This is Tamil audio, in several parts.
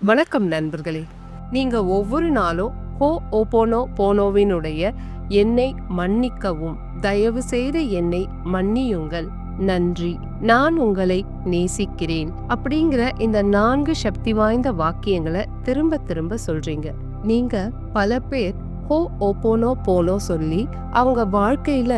வணக்கம் நண்பர்களே. நீங்க ஒவ்வொரு நாளும் ஹோ ஓபோனோ போனோவினுடைய என்னை மன்னிக்கவும், தயவு செய்து என்னை மன்னியுங்கள், நன்றி, நான் உங்களை நேசிக்கிறேன் அப்படிங்கிற இந்த 4 சக்தி வாய்ந்த வாக்கியங்களை திரும்ப திரும்ப சொல்றீங்க. நீங்க பல பேர் ஹோ ஓபோனோ போனோ சொல்லி அவங்க வாழ்க்கையில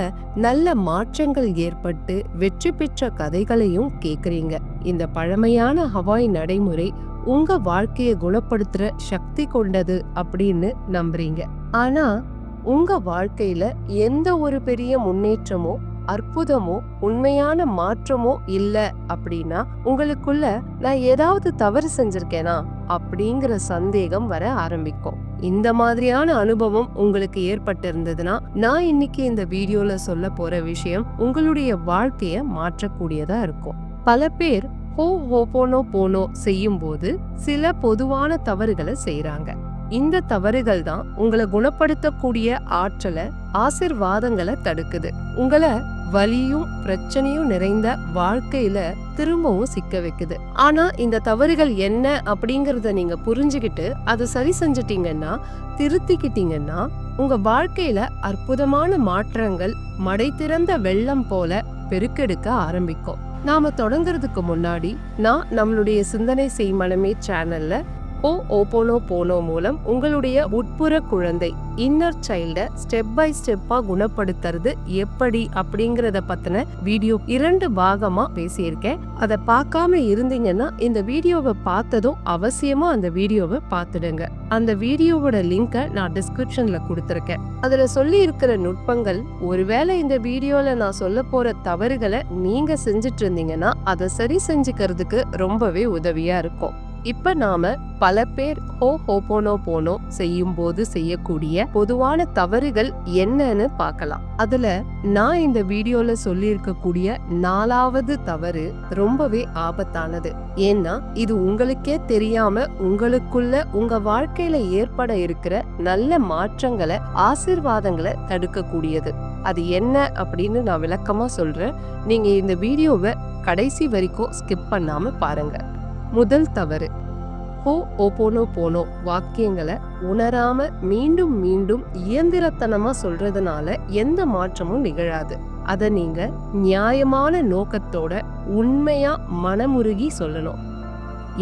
நல்ல மாற்றங்கள் ஏற்பட்டு வெற்றி பெற்ற கதைகளையும் கேக்குறீங்க. இந்த பழமையான ஹவாய் நடைமுறை உங்க வாழ்க்கையை குணப்படுத்துற சக்தி கொண்டது அப்படின்னு நம்புறீங்க. ஆனா உங்க வாழ்க்கையில எந்த ஒரு பெரிய முன்னேற்றமோ அற்புதமோ உண்மையான மாற்றமோ இல்ல அப்படின்னா உங்களுக்குள்ள நான் ஏதாவது தவறு செஞ்சிருக்கேனா அப்படிங்கிற சந்தேகம் வர ஆரம்பிக்கும். இந்த மாதிரியான அனுபவம் உங்களுக்கு ஏற்பட்டு இருந்ததுன்னா நான் இன்னைக்கு இந்த வீடியோல சொல்ல போற விஷயம் உங்களுடைய வாழ்க்கைய மாற்றக்கூடியதா இருக்கும். பல பேர் ஹோ ஓபோனோ போனோ செய்யும் போது சில பொதுவான தவறுகளை செய்யறாங்க. இந்த தவறுகள் தான் உங்களை குணப்படுத்தக்கூடிய ஆற்றலை, ஆசீர்வாதங்களை தடுக்குது. உங்களை வலியும் பிரச்சனையும் நிறைந்த வாழ்க்கையில திரும்பவும் சிக்க வைக்குது. ஆனா இந்த தவறுகள் என்ன அப்படிங்கறத நீங்க புரிஞ்சுக்கிட்டு அதை சரி செஞ்சிட்டீங்கன்னா, திருத்திக்கிட்டீங்கன்னா உங்க வாழ்க்கையில அற்புதமான மாற்றங்கள் மடை திறந்த வெள்ளம் போல பெருக்கெடுக்க ஆரம்பிக்கும். நாம தொடங்குறதுக்கு முன்னாடி நான் நம்மளுடைய சிந்தனை செய் மனமே சேனல்ல ஹோ ஓபோனோ போனோ மூலம் உங்களுடைய உட்புற குழந்தை இன்னர் சைல்ட ஸ்டெப் பை ஸ்டெப்பா குணப்படுத்துறது எப்படி அப்படிங்கறத பத்தின வீடியோ 2 பாகமா பேசியிருக்கேன். அதை பார்க்காம இருந்தீங்கன்னா இந்த வீடியோவை பார்த்ததும் அவசியமா அந்த வீடியோவை பார்த்துடுங்க. அந்த வீடியோவோட லிங்கை நான் டிஸ்கிரிப்ஷன்ல கொடுத்திருக்கேன். அதுல சொல்லி இருக்கிற நுட்பங்கள், ஒருவேளை இந்த வீடியோல நான் சொல்ல போற தவறுகளை நீங்க செஞ்சுட்டு இருந்தீங்கன்னா அதை சரி செஞ்சுக்கிறதுக்கு ரொம்பவே உதவியா இருக்கும். இப்ப நாம பல பேர் ஹோ ஓபோனோ போனோ செய்யும் போது செய்யக்கூடிய பொதுவான தவறுகள் என்னன்னு பார்க்கலாம். அதுல நான் இந்த வீடியோல சொல்லி இருக்கக்கூடிய 4வது தவறு ரொம்பவே ஆபத்தானது. ஏன்னா இது உங்களுக்கே தெரியாம உங்களுக்குள்ள உங்க வாழ்க்கையில ஏற்பட இருக்கிற நல்ல மாற்றங்களை, ஆசீர்வாதங்களை தடுக்கக்கூடியது. அது என்ன அப்படின்னு நான் விளக்கமா சொல்றேன். நீங்க இந்த வீடியோவை கடைசி வரைக்கும் ஸ்கிப் பண்ணாம பாருங்க. முதல் தவறு, ஹோ ஓபோனோ போனோ வாக்கியங்களை உணராம மீண்டும் மீண்டும் இயந்திரத்தனமா சொல்றதுனால எந்த மாற்றமும் நிகழாது. அத நீங்க நியாயமான நோக்கத்தோட உண்மையா மனமுருகி சொல்லணும்.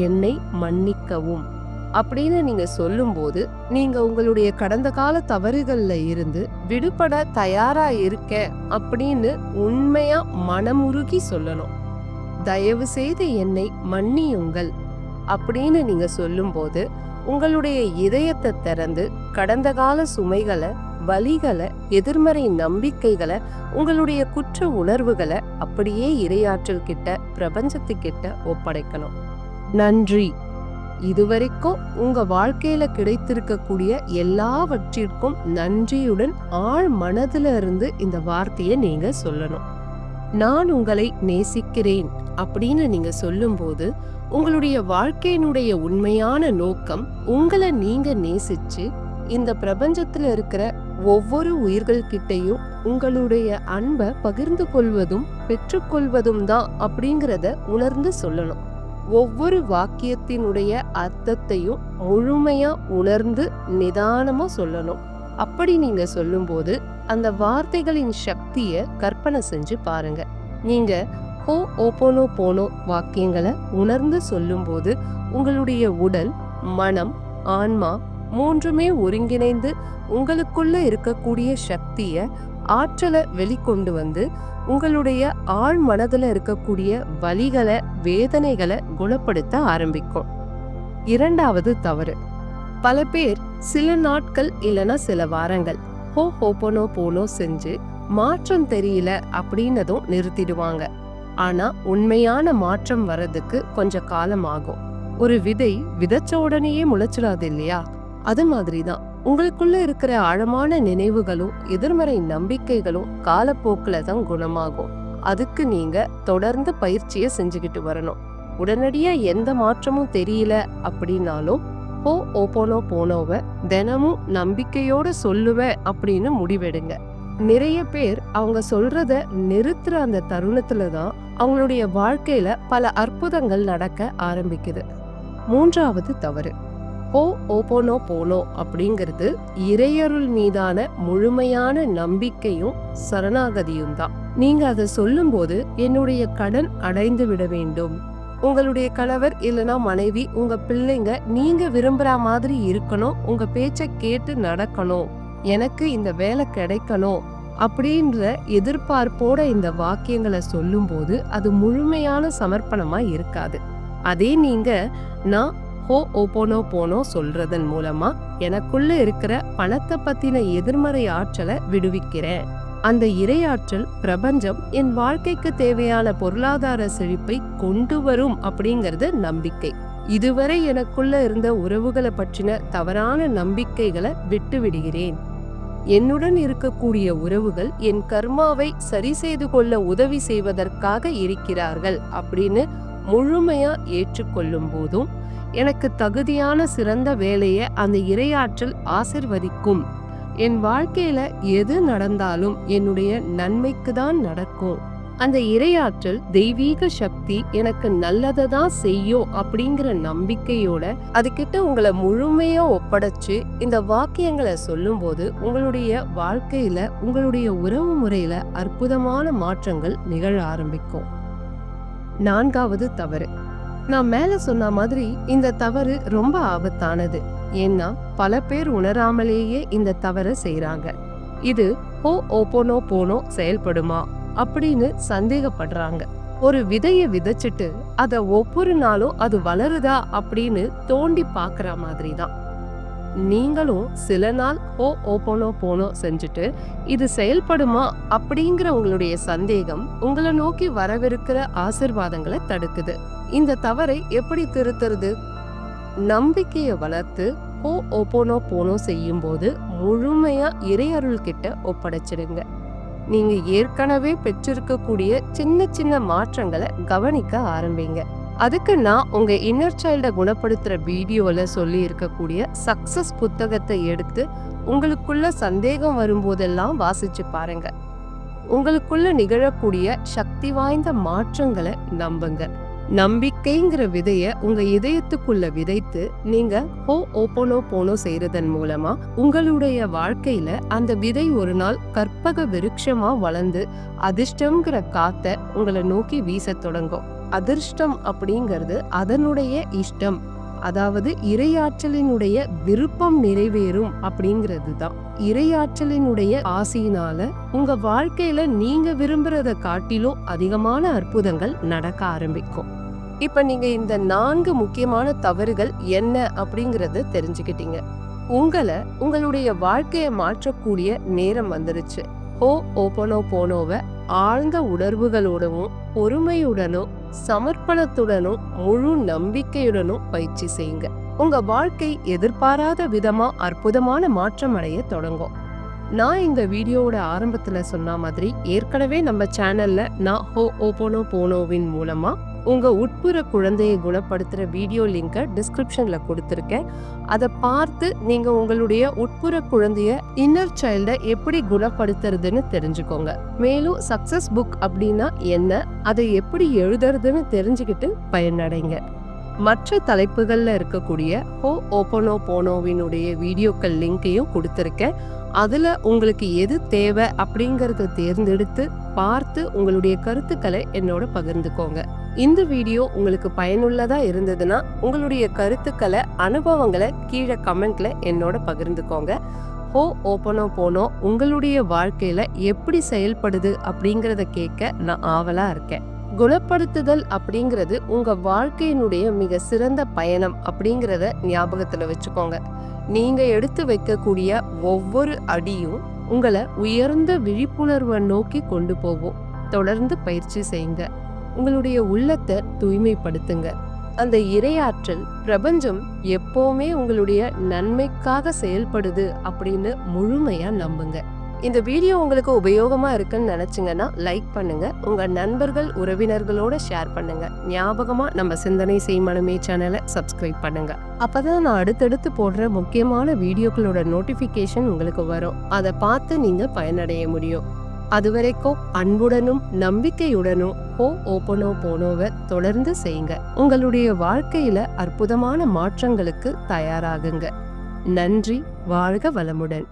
என்னை மன்னிக்கவும் அப்படின்னு நீங்க சொல்லும் போது நீங்க உங்களுடைய கடந்த கால தவறுகள்ல இருந்து விடுபட தயாரா இருக்க அப்படின்னு உண்மையா மனமுருகி சொல்லணும். தயவு செய்து என்னை மன்னியுங்கள் அப்படின்னு நீங்க சொல்லும் போது உங்களுடைய இதயத்தை திறந்து கடந்த கால சுமைகளை, வலிகளை, எதிர்மறை நம்பிக்கைகளை, உங்களுடைய குற்ற உணர்வுகளை அப்படியே இறையாற்றல் கிட்ட, பிரபஞ்சத்துக்கிட்ட ஒப்படைக்கணும். நன்றி, இதுவரைக்கும் உங்க வாழ்க்கையில கிடைத்திருக்கக்கூடிய எல்லாவற்றிற்கும் நன்றியுடன் ஆழ் மனதுல இருந்து இந்த வார்த்தையை நீங்க சொல்லணும். நான் உங்களை நேசிக்கிறேன் அப்படின்னு நீங்க சொல்லும் போது உங்களுடைய வாழ்க்கையினுடைய உண்மையான நோக்கம் உங்களை நீங்க நேசிச்சு இந்த பிரபஞ்சத்துல இருக்கிற ஒவ்வொரு உயிர்கள் கிட்டையும் உங்களுடைய அன்பை பகிர்ந்து கொள்வதும் பெற்றுக்கொள்வதும் தான் அப்படிங்கிறத உணர்ந்து சொல்லணும். ஒவ்வொரு வாக்கியத்தினுடைய அர்த்தத்தையும் முழுமையா உணர்ந்து நிதானமா சொல்லணும். அப்படி நீங்க சொல்லும் போது அந்த வார்த்தைகளின் சக்தியை கற்பனை செஞ்சு பாருங்க. நீங்க ஹோ ஓபோனோ போனோ வாக்கியங்களை உணர்ந்து சொல்லும் போது உங்களுடைய உடல், மனம், ஆன்மா 3மே ஒருங்கிணைந்து உங்களுக்குள்ள இருக்கக்கூடிய சக்திய, ஆற்றலை வெளிக்கொண்டு வந்து உங்களுடைய ஆழ் மனதுல இருக்கக்கூடிய வலிகளை, வேதனைகளை குணப்படுத்த ஆரம்பிக்கும். 2வது தவறு, பல பேர் சில நாட்கள் இல்லைன்னா சில வாரங்கள் ஹோ ஓபோனோ போனோ செஞ்சு மாற்றம் தெரியல அப்படின்னதும் நிறுத்திடுவாங்க. ஆனா உண்மையான மாற்றம் வர்றதுக்கு கொஞ்சம் காலம் ஆகும். ஒரு விதை விதைச்ச உடனேயே முளைச்சிடாது இல்லையா? அது மாதிரிதான் உங்களுக்குள்ள இருக்கிற ஆழமான நினைவுகளும் எதிர்மறை நம்பிக்கைகளும் காலப்போக்குல தான் குணமாகும். அதுக்கு நீங்க தொடர்ந்து பயிற்சியை செஞ்சுக்கிட்டு வரணும். உடனடியா எந்த மாற்றமும் தெரியல அப்படின்னாலும் ஹோ ஓபோனோ போனோவை தினமும் நம்பிக்கையோட சொல்லுவேன் அப்படின்னு முடிவெடுங்க. நிறைய பேர் அவங்க சொல்றத நிறுத்துற அந்த தருணத்துலதான் அவங்களுடைய வாழ்க்கையில பல அற்புதங்கள் நடக்க ஆரம்பிக்குது. மூன்றாவது தவறு, ஹோ ஓபோனோ போனோ அப்படிங்கிறது இறையருள் மீதான முழுமையான நம்பிக்கையும் சரணாகதியும் தான். நீங்க அதை சொல்லும்போது என்னுடைய கடன் அடைந்து விட வேண்டும், உங்களுடைய கணவர் இல்லனா மனைவி, உங்க பிள்ளைங்க நீங்க விரும்புற மாதிரி இருக்கணும், உங்க பேச்சை கேட்டு நடக்கணும், எனக்கு இந்த வேலை கிடைக்கணும் அப்படின்ற எதிர்பார்ப்போட இந்த வாக்கியங்களை சொல்லும்போது அது முழுமையான சமர்ப்பணமா இருக்காது. அதே நீங்க நான் ஹோ ஓபோனோ போனோ சொல்றதன் மூலமா எனக்குள்ள இருக்கிற பணத்தை பத்தின எதிர்மறை ஆற்றலை விடுவிக்கிறேன், அந்த இறையாற்றல் பிரபஞ்சம் என் வாழ்க்கைக்கு தேவையான பொருளாதார செழிப்பை கொண்டு வரும் அப்படிங்கறது நம்பிக்கை. இதுவரை எனக்குள்ள இருந்த உறவுகளை பற்றின தவறான நம்பிக்கைகளை விட்டு விடுகிறேன், என்னுடன் இருக்கக்கூடிய உறவுகள் என் கர்மாவை சரி செய்து கொள்ள உதவி செய்வதற்காக இருக்கிறார்கள் அப்படின்னு முழுமையா ஏற்றுக்கொள்ளும் போதும் எனக்கு தகுதியான சிறந்த வேலையை அந்த இறையாற்றல் ஆசிர்வதிக்கும், என் வாழ்க்கையில எது நடந்தாலும் என்னுடைய நன்மைக்கு தான் நடக்கும், அந்த இறையாற்றல் தெய்வீக சக்தி எனக்கு நல்லதை தான் செய்யும் அப்படிங்கிற நம்பிக்கையோட அதுகிட்ட உங்களை முழுமையா ஒப்படைச்சு இந்த வாக்கியங்களை சொல்லும் போது உங்களுடைய வாழ்க்கையில உங்களுடைய உறவு முறையில அற்புதமான மாற்றங்கள் நிகழ ஆரம்பிக்கும். நான்காவது தவறு, நான் மேல சொன்ன மாதிரி இந்த தவறு ரொம்ப ஆபத்தானது. ஏன்னா பல பேர் உணராமலேயே இந்த தவறை செய்யறாங்க. இது ஹோ ஓபோனோ போனோ செயல்படுமா அப்படின்னு சந்தேகப்படுறாங்க. ஒரு விதைய விதைச்சிட்டு அத ஒவ்வொரு நாளும் அது வளருதா அப்படின்னு தோண்டி பாக்குற மாதிரி தான். நீங்களும் சில நாள் ஹோ ஓபோனோ போனோ செஞ்சுட்டு இது செயல்படுமா அப்படிங்கிற உங்களுடைய சந்தேகம் உங்களை நோக்கி வரவிருக்கிற ஆசீர்வாதங்களை தடுக்குது. இந்த தவறை எப்படி திருத்துறது? நம்பிக்கையை வளர்த்து ஹோ ஓபோனோ போனோ செய்யும் போது முழுமையா இறையருள் கிட்ட ஒப்படைச்சிடுங்க. நீங்க ஏற்கனவே பெற்றிருக்கக்கூடிய சின்ன சின்ன மாற்றங்களை கவனிக்க ஆரம்பிங்க. அதுக்கு நான் உங்க இன்னர் சைல்ட குணப்படுத்துற வீடியோல சொல்லி இருக்கக்கூடிய சக்சஸ் புத்தகத்தை எடுத்து உங்களுக்குள்ள சந்தேகம் வரும்போதெல்லாம் வாசிச்சு பாருங்க. உங்களுக்குள்ள நிகழக்கூடிய சக்தி வாய்ந்த மாற்றங்களை நம்புங்க. நம்பிக்கைங்கிற விதைய உங்க இதயத்துக்குள்ள விதைத்து நீங்க ஹோ ஓபோனோ போனோ செய்யறதன் மூலமா உங்களுடைய வாழ்க்கையில அந்த விதை ஒரு நாள் கற்பக விருட்சமா வளர்ந்து அதிர்ஷ்டம்ங்கிற காத்த உங்களை நோக்கி வீச தொடங்கும். அதிர்ஷ்டம் அப்படிங்கிறது அதனுடைய இஷ்டம், அதாவது இறையாற்றலினுடைய விருப்பம் நிறைவேறும் அப்படிங்கிறது தான். இறையாற்றலினுடைய ஆசையினால உங்க வாழ்க்கையில நீங்க விரும்புறத காட்டிலும் அதிகமான அற்புதங்கள் நடக்க ஆரம்பிக்கும். இப்ப நீங்க இந்த 4 முக்கியமான தவறுகள் என்ன அப்படிங்கறத தெரிஞ்சுக்கிட்டீங்க. உங்களுடைய வாழ்க்கையை மாற்றக்கூடிய நேரம் வந்துருச்சு. ஹோ ஓபோனோ போனோவை ஆழ்ந்த உணர்வுகளோடவும் பொறுமையுடனும் சமர்ப்பணத்துடனும் முழு நம்பிக்கையுடனும் பயிற்சி செய்யுங்க. உங்க வாழ்க்கை எதிர்பாராத விதமா அற்புதமான மாற்றம் அடைய தொடங்கும். நான் இந்த வீடியோவோட ஆரம்பத்துல சொன்ன மாதிரி ஏற்கனவே நம்ம சேனல்ல நான் ஹோ ஓபோனோ போனோவின் மூலமா உங்க உட்புற குழந்தையை குணப்படுத்துற வீடியோ லிங்கை டிஸ்கிரிப்ஷன்ல கொடுத்திருக்கேன். அதை பார்த்து நீங்க உங்களுடைய உட்புற குழந்தைய இன்னர் சைல்ட எப்படி குணப்படுத்துறதுன்னு தெரிஞ்சுக்கோங்க. மேலும் சக்சஸ் புக் அப்படின்னா என்ன, அதை எப்படி எழுதுறதுன்னு தெரிஞ்சுக்கிட்டு பயனடைங்க. மற்ற தலைப்புகள்ல இருக்கக்கூடிய ஹோ ஓபோனோ போனோவினுடைய வீடியோக்கள் லிங்கையும் கொடுத்திருக்கேன். அதுல உங்களுக்கு எது தேவை அப்படிங்கறத தேர்ந்தெடுத்து பார்த்து உங்களுடைய கருத்துக்களை என்னோட பகிர்ந்துக்கோங்க. இந்த வீடியோ உங்களுக்கு பயனுள்ளதா இருந்ததுன்னா உங்களுடைய கருத்துக்களை அனுபவங்களை கீழே கமெண்ட்ல என்னோட பகிர்ந்துக்கோங்க. ஹோ ஓபோனோ போனோ உங்களுடைய வாழ்க்கையில எப்படி செயல்படுது அப்படிங்கறத கேட்க நான் ஆவலா இருக்கேன். குணப்படுத்துதல் அப்படிங்கிறது உங்க வாழ்க்கையினுடைய மிக சிறந்த பயணம் அப்படிங்கறத ஞாபகத்துல வச்சுக்கோங்க. நீங்க எடுத்து வைக்கக்கூடிய ஒவ்வொரு அடியும் உங்களை உயர்ந்த விழிப்புணர்வை நோக்கி கொண்டு போகும். தொடர்ந்து பயிற்சி செய்யுங்க. உங்களுடைய உள்ளத்தை தூய்மைப்படுத்துங்க. அந்த இறையாற்றல் பிரபஞ்சம் எப்பவுமே உங்களுடைய நன்மைக்காக செயல்படுது அப்படின்னு முழுமையா நம்புங்க. இந்த வீடியோ உங்களுக்கு உபயோகமா இருக்குன்னு நினைச்சீங்கன்னா லைக் பண்ணுங்க. உங்க நண்பர்கள் உறவினர்களோட ஷேர் பண்ணுங்க. ஞாபகமா நம்ம சிந்தனை செய்மனமே சேனலை சப்ஸ்கிரைப் பண்ணுங்க. அப்பதான் நான் அடுத்தடுத்து போடுற முக்கியமான வீடியோக்களோட நோட்டிபிகேஷன் உங்களுக்கு வரும். அதை பார்த்து நீங்க பயனடைய முடியும். அதுவரைக்கும் அன்புடனும் நம்பிக்கையுடனும் ஹோ ஓபனோ போனோவை தொடர்ந்து செய்யுங்க. உங்களுடைய வாழ்க்கையில அற்புதமான மாற்றங்களுக்கு தயாராகுங்க. நன்றி. வாழ்க வளமுடன்.